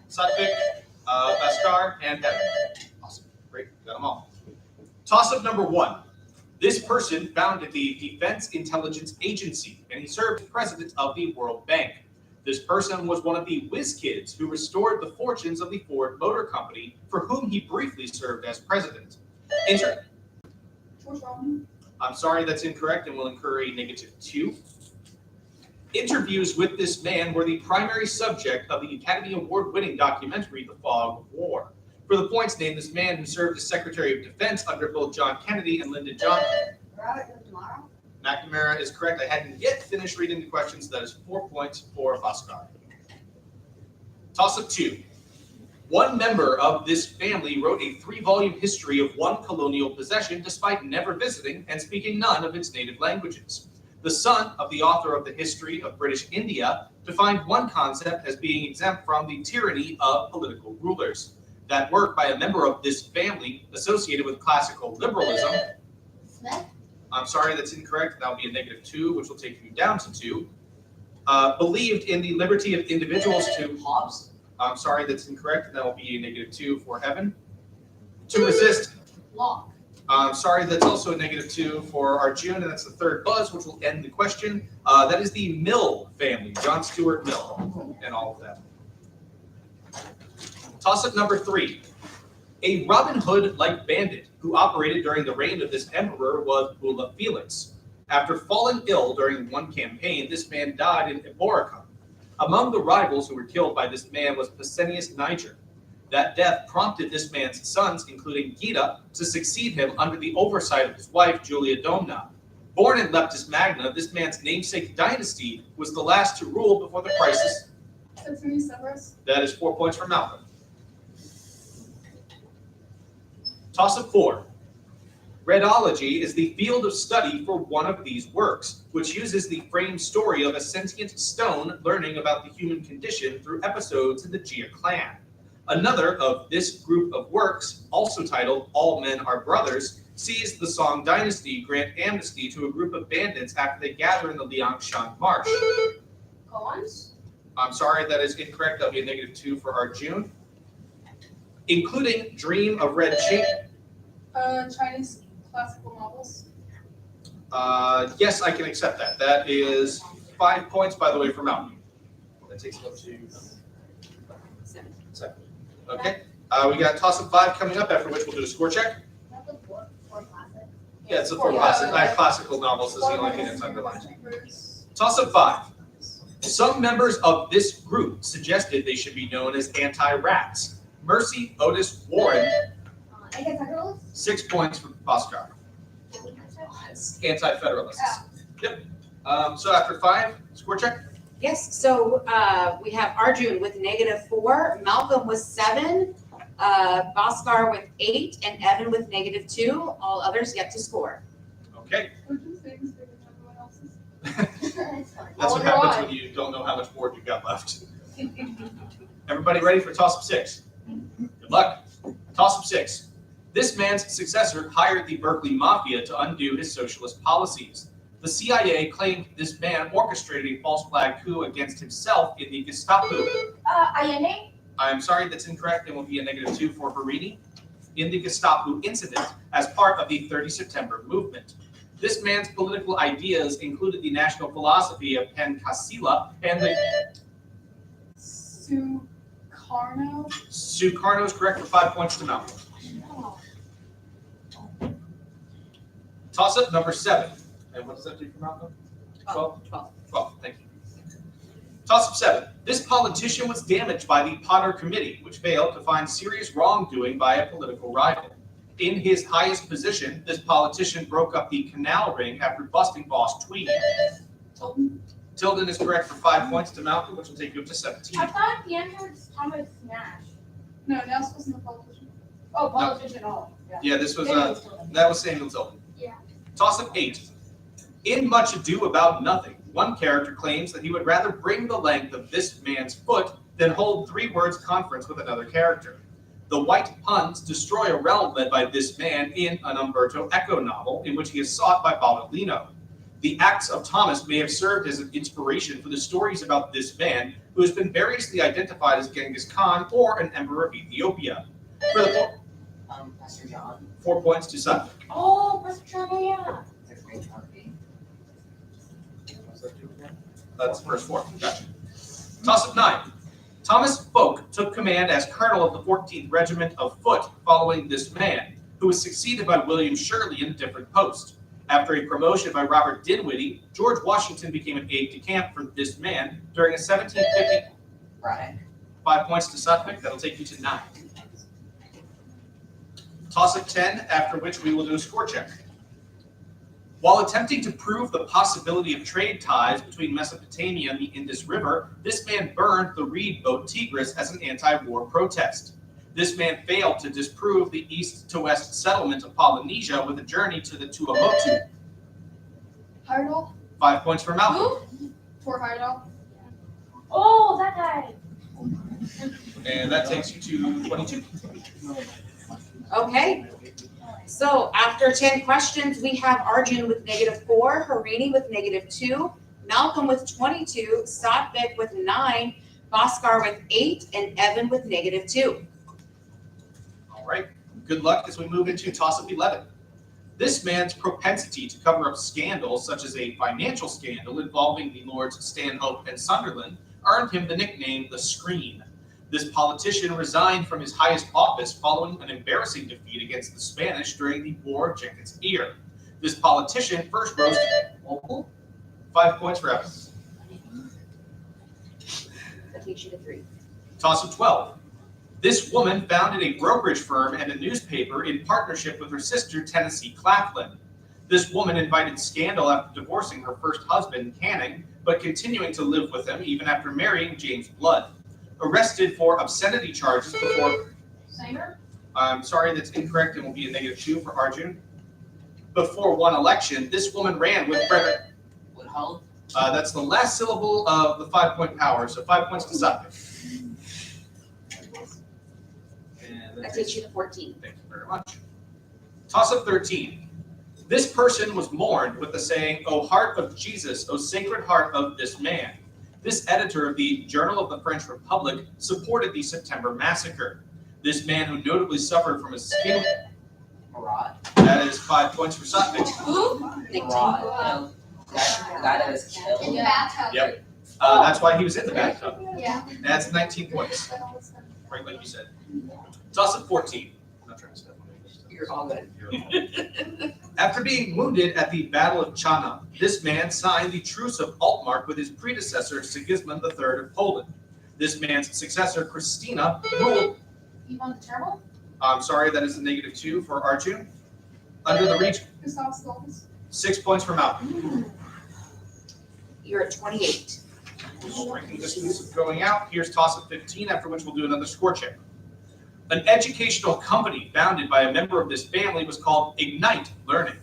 Satvik, Bhaskar, and Evan. Awesome. Great. Got them all. Toss-up number 1. This person founded the Defense Intelligence Agency, and he served as president of the World Bank. This person was one of the whiz kids who restored the fortunes of the Ford Motor Company, for whom he briefly served as president. I'm sorry, that's incorrect and will incur a -2. Interviews with this man were the primary subject of the Academy Award-winning documentary The Fog of War. For the points, name this man who served as Secretary of Defense under both John Kennedy and Lyndon Johnson. McNamara is correct. I hadn't yet finished reading the questions, so that is 4 points for Bhaskar. Toss-up 2. One member of this family wrote a 3-volume history of one colonial possession despite never visiting and speaking none of its native languages. The son of the author of the History of British India defined one concept as being exempt from the tyranny of political rulers. That work by a member of this family associated with classical liberalism. Smith? I'm sorry, that's incorrect. That will be a -2, which will take you down to 2. Believed in the liberty of individuals to... Hobbes? I'm sorry, that's incorrect. That will be a -2 for Evan. To resist... Locke. I'm sorry, that's also a -2 for Arjun, and that's the third buzz, which will end the question. That is the Mill family, John Stuart Mill, and all of that. Toss-up number 3. A Robin Hood-like bandit who operated during the reign of this emperor was Bulla Felix. After falling ill during one campaign, this man died in Eboracum. Among the rivals who were killed by this man was Pescennius Niger. That death prompted this man's sons, including Geta, to succeed him under the oversight of his wife, Julia Domna. Born in Leptis Magna, this man's namesake dynasty was the last to rule before the crisis. That is 4 points for Malcolm. Toss-up 4. Redology is the field of study for one of these works, which uses the framed story of a sentient stone learning about the human condition through episodes in the Gia clan. Another of this group of works, also titled All Men Are Brothers, sees the Song dynasty grant amnesty to a group of bandits after they gather in the Liangshan Marsh. Koans? I'm sorry, that is incorrect. That'll be a -2 for Arjun. Including Dream of Red Chain. Chinese classical novels. Yes, I can accept that. That is 5 points, by the way, for Malcolm. That takes us up to 7. Okay. We got toss-up 5 coming up, after which we'll do a score check. That's a four classic. Yeah, it's a 4 classic. Classical novels is the only thing that's underlined. Toss-up 5. Some members of this group suggested they should be known as anti-rats. Mercy Otis Warren. Anti-federalists? 6 points for Bhaskar. Anti-federalists. Yep. So after 5, score check. Yes, so we have Arjun with -4, Malcolm with 7, Bhaskar with 8, and Evan with -2. All others yet to score. Okay. Would you say this bigger than everyone else's? That's what happens when you don't know how much board you've got left. Everybody ready for toss-up 6? Good luck. Toss-up 6. This man's successor hired the Berkeley Mafia to undo his socialist policies. The CIA claimed this man orchestrated a false flag coup against himself in the Gestapo. Allende? I'm sorry, that's incorrect and will be a -2 for Harini. In the Gestapo incident as part of the 30 September movement. This man's political ideas included the national philosophy of Pencasila and the... Sukarno? Sukarno is correct for 5 points to Malcolm. Toss-up number 7. And what does that do for Malcolm? 12? 12, thank you. Toss-up 7. This politician was damaged by the Potter Committee, which failed to find serious wrongdoing by a political rival. In his highest position, this politician broke up the canal ring after busting boss Tweedy. Tilden? Tilden is correct for 5 points to Malcolm, which will take you up to 17. I thought the answer was Thomas Nash. No, Nels wasn't a politician. Oh, politician. Oh, yeah. Yeah, this was Samuel Tilden. that was Samuel Tilden. Yeah. Toss-up 8. In Much Ado About Nothing, one character claims that he would rather bring the length of this man's foot than hold 3 words conference with another character. The White Puns destroy a realm led by this man in an Umberto Eco novel in which he is sought by Baudolino. The acts of Thomas may have served as an inspiration for the stories about this man, who has been variously identified as Genghis Khan or an emperor of Ethiopia. For the Pastor John. 4 points to Suffolk. Oh, Pastor John, yeah. Sixth grade geography. That's verse 4. Gotcha. Toss-up 9. Thomas Folk took command as colonel of the 14th Regiment of Foot following this man, who was succeeded by William Shirley in a different post. After a promotion by Robert Dinwiddie, George Washington became an aide-de-camp for this man during a 1750. Braddock. 5 points to Suffolk. That'll take you to 9. Toss-up 10, after which we will do a score check. While attempting to prove the possibility of trade ties between Mesopotamia and the Indus River, this man burned the reed boat Tigris as an anti-war protest. This man failed to disprove the east to west settlement of Polynesia with a journey to the Tuamotu. Heyerdahl. 5 points for Malcolm. For Heyerdahl. Oh, that guy. And that takes you to 22. Okay. So after 10 questions, we have Arjun with -4, Harini with -2, Malcolm with 22, Satvik with 9, Bhaskar with 8, and Evan with -2. All right. Good luck as we move into toss-up 11. This man's propensity to cover up scandals, such as a financial scandal involving the Lords Stanhope and Sunderland, earned him the nickname the Screen. This politician resigned from his highest office following an embarrassing defeat against the Spanish during the War of Jenkins' Ear. This politician first rose to 5 points for Evan. That takes you to 3. Toss-up 12. This woman founded a brokerage firm and a newspaper in partnership with her sister, Tennessee Claflin. This woman invited scandal after divorcing her first husband, Canning, but continuing to live with him even after marrying James Blood. Arrested for obscenity charges before... Sanger? I'm sorry, that's incorrect and will be a -2 for Arjun. Before one election, this woman ran with Frederick. Woodhull. That's the last syllable of the 5-point power, so 5 points to Suffolk. And That takes you to 14. Thank you very much. Toss-up 13. This person was mourned with the saying, "O heart of Jesus, O sacred heart of this man." This editor of the Journal of the French Republic supported the September massacre. This man who notably suffered from a skin... Marat. That is 5 points for Suffolk. Marat. The guy that was killed. In the bathtub. Yep. That's why he was in the bathtub. Yeah. That's 19 points, right like you said. Toss-up 14. I'm not trying to step on it. You're all good. After being wounded at the Battle of Chana, this man signed the Truce of Altmark with his predecessor, Sigismund III of Poland. This man's successor, Christina, ruled... Ivan the Terrible? I'm sorry, that is a -2 for Arjun. Under the region, Gustav Stolz. 6 points for Malcolm. You're at 28. Striking distance going out. Here's toss-up 15, after which we'll do another score check. An educational company founded by a member of this family was called Ignite Learning.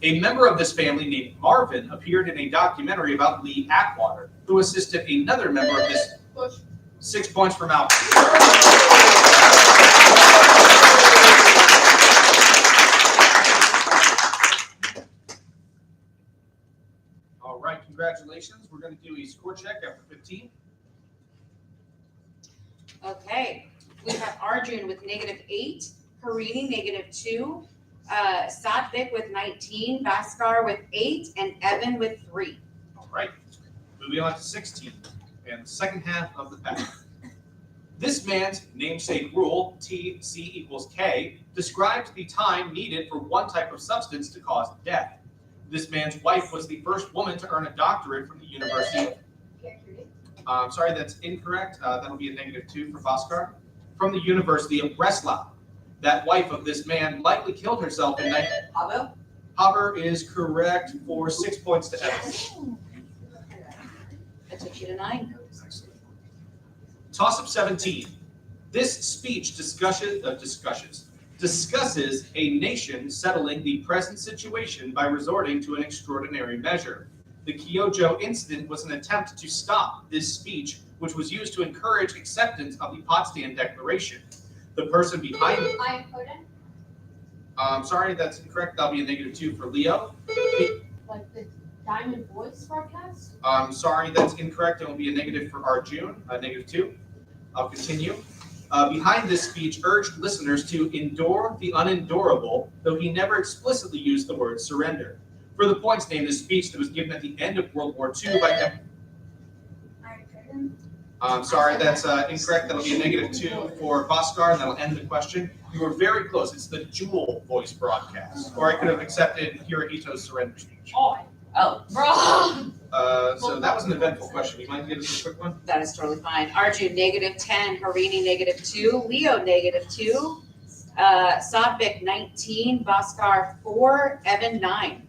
A member of this family named Marvin appeared in a documentary about Lee Atwater, who assisted another member of this. Bush. 6 points for Malcolm. All right, congratulations. We're going to do a score check after 15. Okay. We have Arjun with -8, Harini -2, Satvik with 19, Bhaskar with 8, and Evan with 3. All right, moving on to 16 and the second half of the pack. This man's namesake rule, T=C = K, describes the time needed for one type of substance to cause death. This man's wife was the first woman to earn a doctorate from the University of... sorry, that's incorrect. That'll be a -2 for Bhaskar. From the University of Breslau. That wife of this man likely killed herself in... Pablo. Haber is correct for 6 points to Evan. That took you to 9. Toss-up 17. This speech discusses a nation settling the present situation by resorting to an extraordinary measure. The Kyojo incident was an attempt to stop this speech, which was used to encourage acceptance of the Potsdam Declaration. The person behind... I am Coden. sorry, that's incorrect. That'll be a -2 for Leo. Like the Diamond Voice broadcast? Sorry, that's incorrect. It will be a negative for Arjun, -2. I'll continue. Behind this speech urged listeners to endure the unendurable, though he never explicitly used the word surrender. For the points named, this speech that was given at the end of World War II by Iron Curtain. sorry, that's incorrect. That'll be a -2 for Bhaskar, and that'll end the question. You were very close. It's the Jewel voice broadcast. Or I could have accepted Hirohito's surrender speech. Oh, Oh, Bro. So that was an eventful question. You mind give us a quick one? That is totally fine. Arjun, -10. Harini, -2. Leo, -2. Sadvik, 19. Bhaskar, 4. Evan, 9.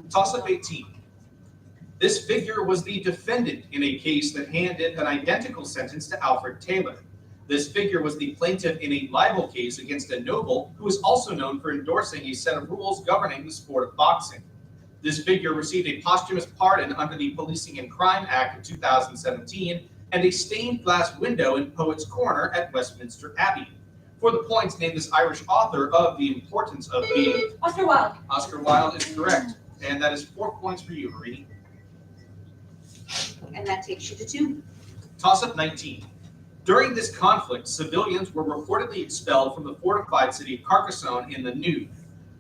Toss-up 18. This figure was the defendant in a case that handed an identical sentence to Alfred Taylor. This figure was the plaintiff in a libel case against a noble who is also known for endorsing a set of rules governing the sport of boxing. This figure received a posthumous pardon under the Policing and Crime Act of 2017 and a stained glass window in Poets' Corner at Westminster Abbey. For the points, name this Irish author of The Importance of Being. Oscar Wilde. Oscar Wilde is correct, and that is 4 points for you, Harini. And that takes you to 2. Toss-up 19. During this conflict, civilians were reportedly expelled from the fortified city of Carcassonne in the Nude.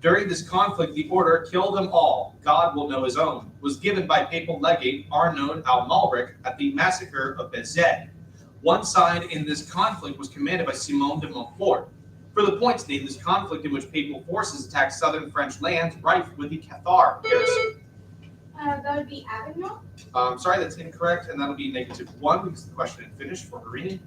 During this conflict, the order, "Kill them all, God will know his own," was given by papal legate Arnaud Amalric at the massacre of Béziers. One side in this conflict was commanded by Simon de Montfort. For the points, name this conflict in which papal forces attacked southern French lands rife with the Cathar garrison. That would be Avignon. Sorry, that's incorrect, and that'll be -1 because the question had finished for Harini.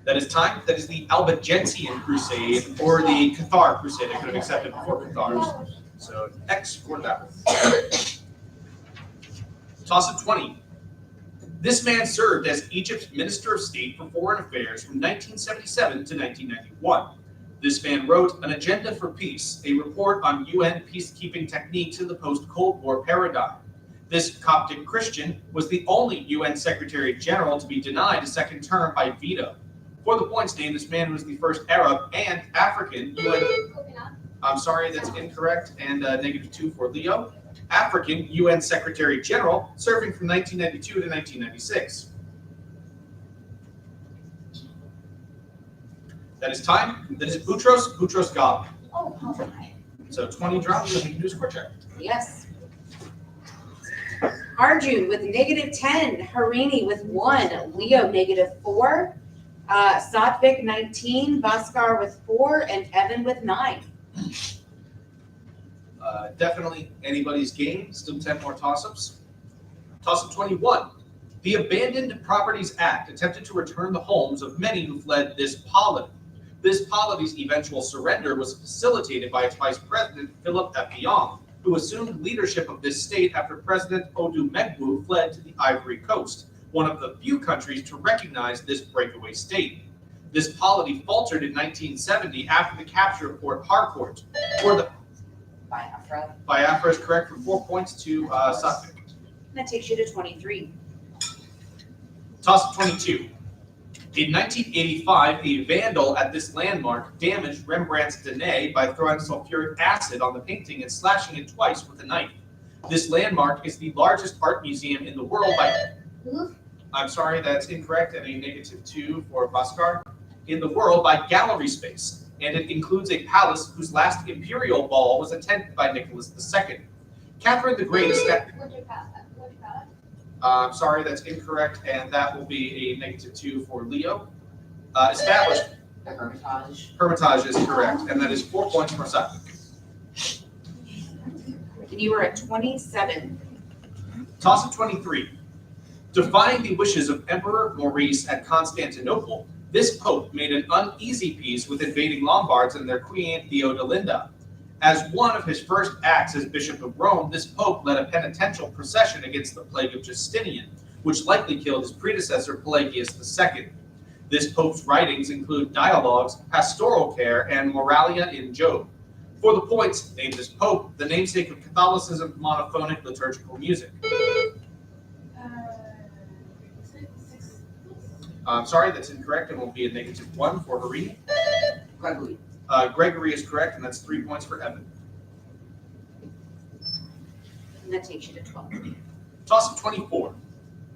That is time. That is the Albigensian Crusade, or the Cathar Crusade. I could have accepted before Cathars. So X for that one. Toss-up 20. This man served as Egypt's Minister of State for Foreign Affairs from 1977 to 1991. This man wrote An Agenda for Peace, a report on UN peacekeeping techniques in the post-Cold War paradigm. This Coptic Christian was the only UN Secretary General to be denied a second term by veto. For the points named, this man was the first Arab and African UN. I'm sorry, that's incorrect, and -2 for Leo. African UN Secretary General, serving from 1992 to 1996. That is time. That is Boutros Ghali. Oh, hi. So 20 drops, and we can do a score check. Yes. Arjun with -10. Harini with 1. Leo, -4. Sadvik, 19. Bhaskar with 4. And Evan with 9. Definitely anybody's game. Still 10 more toss-ups. Toss-up 21. The Abandoned Properties Act attempted to return the homes of many who fled this polity. This polity's eventual surrender was facilitated by its vice president, Philip Effiong, who assumed leadership of this state after President Odu Megwu fled to the Ivory Coast, one of the few countries to recognize this breakaway state. This polity faltered in 1970 after the capture of Port Harcourt. Biafra is correct for 4 points to Sadvik. That takes you to 23. Toss-up 22. In 1985, a vandal at this landmark damaged Rembrandt's Danae by throwing sulfuric acid on the painting and slashing it twice with a knife. This landmark is the largest art museum in the world by... I'm sorry, that's incorrect, and a -2 for Bhaskar. In the world by gallery space, and it includes a palace whose last imperial ball was attended by Nicholas II. Catherine the Great is... I'm sorry, that's incorrect, and that will be a -2 for Leo. Established. Hermitage. Hermitage is correct, and that is 4 points for Sadvik. And you were at 27. Toss-up 23. Defying the wishes of Emperor Maurice at Constantinople, this pope made an uneasy peace with invading Lombards and their queen Theodelinda. As one of his first acts as Bishop of Rome, this pope led a penitential procession against the plague of Justinian, which likely killed his predecessor Pelagius II. This pope's writings include dialogues, pastoral care, and Moralia in Job. For the points, name this pope, the namesake of Catholicism, monophonic liturgical music. I'm sorry, that's incorrect, and will be a -1 for Harini. Gregory. Gregory is correct, and that's 3 points for Evan. And that takes you to 12. Toss of 24.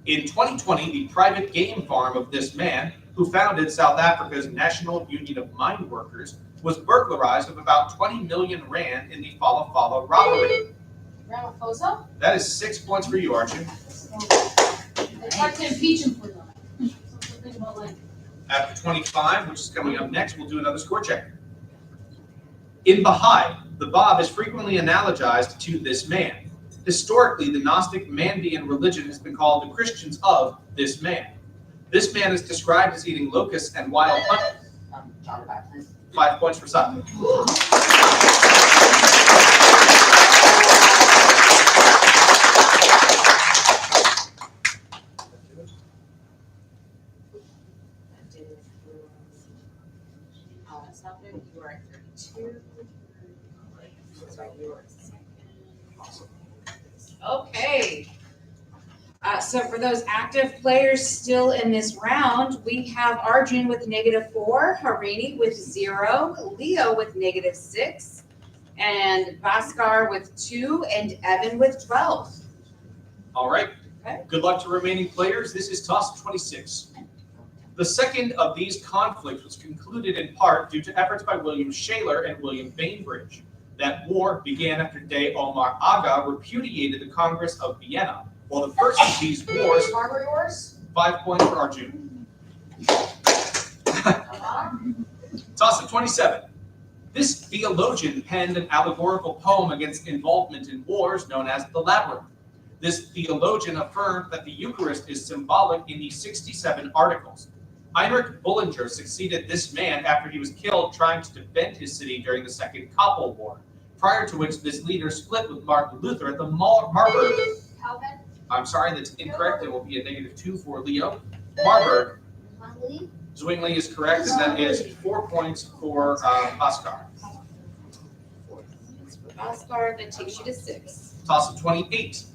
In 2020, the private game farm of this man, who founded South Africa's National Union of Mine Workers, was burglarized of about 20 million rand in the Fala Fala robbery. Ramaphosa? That is 6 points for you, Archie. They tried to impeach him for that. Something about like. After 25, which is coming up next, we'll do another score check. In Baha'i, the Bab is frequently analogized to this man. Historically, the Gnostic Mandean religion has been called the Christians of this man. This man is described as eating locusts and wild honey. John the Baptist. 5 points for Sutton. You are at 32. So you are second. Okay. So for those active players still in this round, we have Arjun with -4, Harini with 0, Leo with -6, and Bhaskar with 2, and Evan with 12. All right. Okay. Good luck to remaining players. This is toss 26. The second of these conflicts was concluded in part due to efforts by William Shaler and William Bainbridge. That war began after Dey Omar Aga repudiated the Congress of Vienna. While the first of these wars, Barbary Wars? 5 points for Arjun. Toss of 27. This theologian penned an allegorical poem against involvement in wars known as the Labyrinth. This theologian affirmed that the Eucharist is symbolic in the 67 articles. Heinrich Bullinger succeeded this man after he was killed trying to defend his city during the Second Kappel War, prior to which this leader split with Martin Luther at the Marburg. Calvin? I'm sorry, that's incorrect. There will be a -2 for Leo. Marburg. Zwingli? Zwingli is correct, and that is 4 points for Bhaskar. For Bhaskar, that takes you to 6. Toss of 28.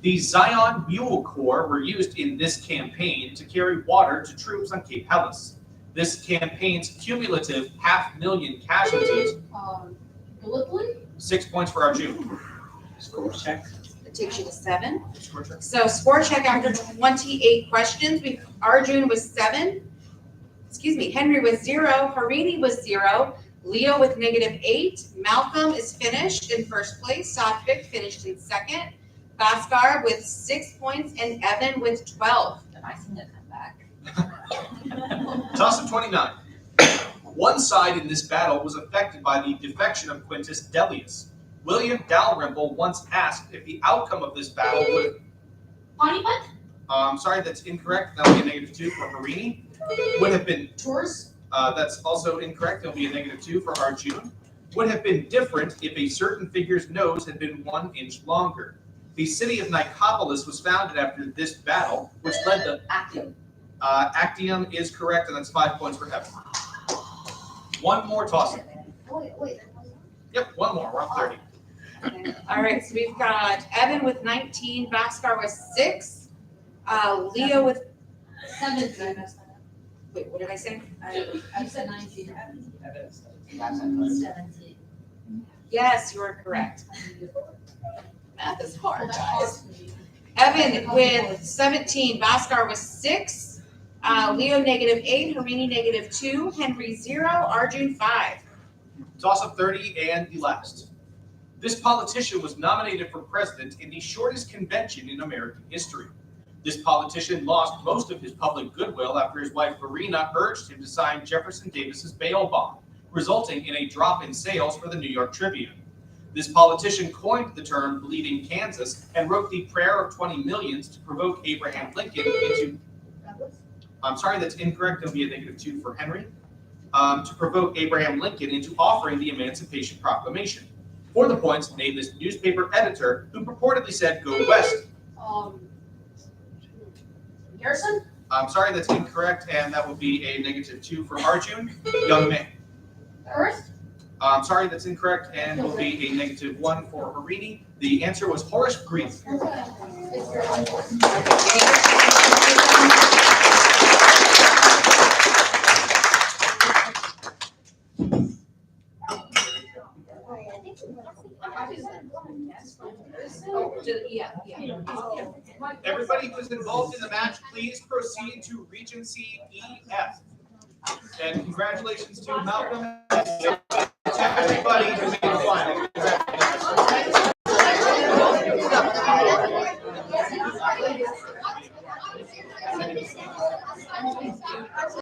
The Zion Mule Corps were used in this campaign to carry water to troops on Cape Helles. This campaign's cumulative 500,000 casualties. Gallipoli? 6 points for Arjun. Score check. That takes you to 7. Score check. So score check after 28 questions. Arjun was 7. Excuse me, Henry was 0. Harini was 0. Leo with -8. Malcolm is finished in first place. Satvik finished in second. Bhaskar with 6 points and Evan with 12. Am I seeing it come back? Toss of 29. One side in this battle was affected by the defection of Quintus Dellius. William Dalrymple once asked if the outcome of this battle would... Panipat? I'm sorry, that's incorrect. That'll be a -2 for Harini. Would have been... Tours? That's also incorrect. There'll be a -2 for Arjun. Would have been different if a certain figure's nose had been 1 inch longer. The city of Nicopolis was founded after this battle, which led to Actium. Actium is correct, and that's 5 points for Evan. One more toss. Wait. Yep, one more. We're up 30. All right, so we've got Evan with 19, Bhaskar with 6, Leo with, 17. wait, what did I say? I said 19. 17. Yes, you are correct. Math is hard, guys. Evan with 17, Bhaskar with 6, Leo -8, Harini -2, Henry 0, Arjun 5. Toss of 30 and the last. This politician was nominated for president in the shortest convention in American history. This politician lost most of his public goodwill after his wife Verena urged him to sign Jefferson Davis's bail bond, resulting in a drop in sales for the New York Tribune. This politician coined the term Bleeding Kansas and wrote the Prayer of 20 Millions to provoke Abraham Lincoln into... I'm sorry, that's incorrect. There'll be a -2 for Henry. To provoke Abraham Lincoln into offering the Emancipation Proclamation. For the points, name this newspaper editor who purportedly said, "Go west." Garrison? I'm sorry, that's incorrect, and that will be a -2 for Arjun. Young man. Earth? I'm sorry, that's incorrect, and will be a -1 for Harini. The answer was Horace Greeley. is involved in the match, please proceed to Regency EF. And congratulations to Malcolm and to everybody who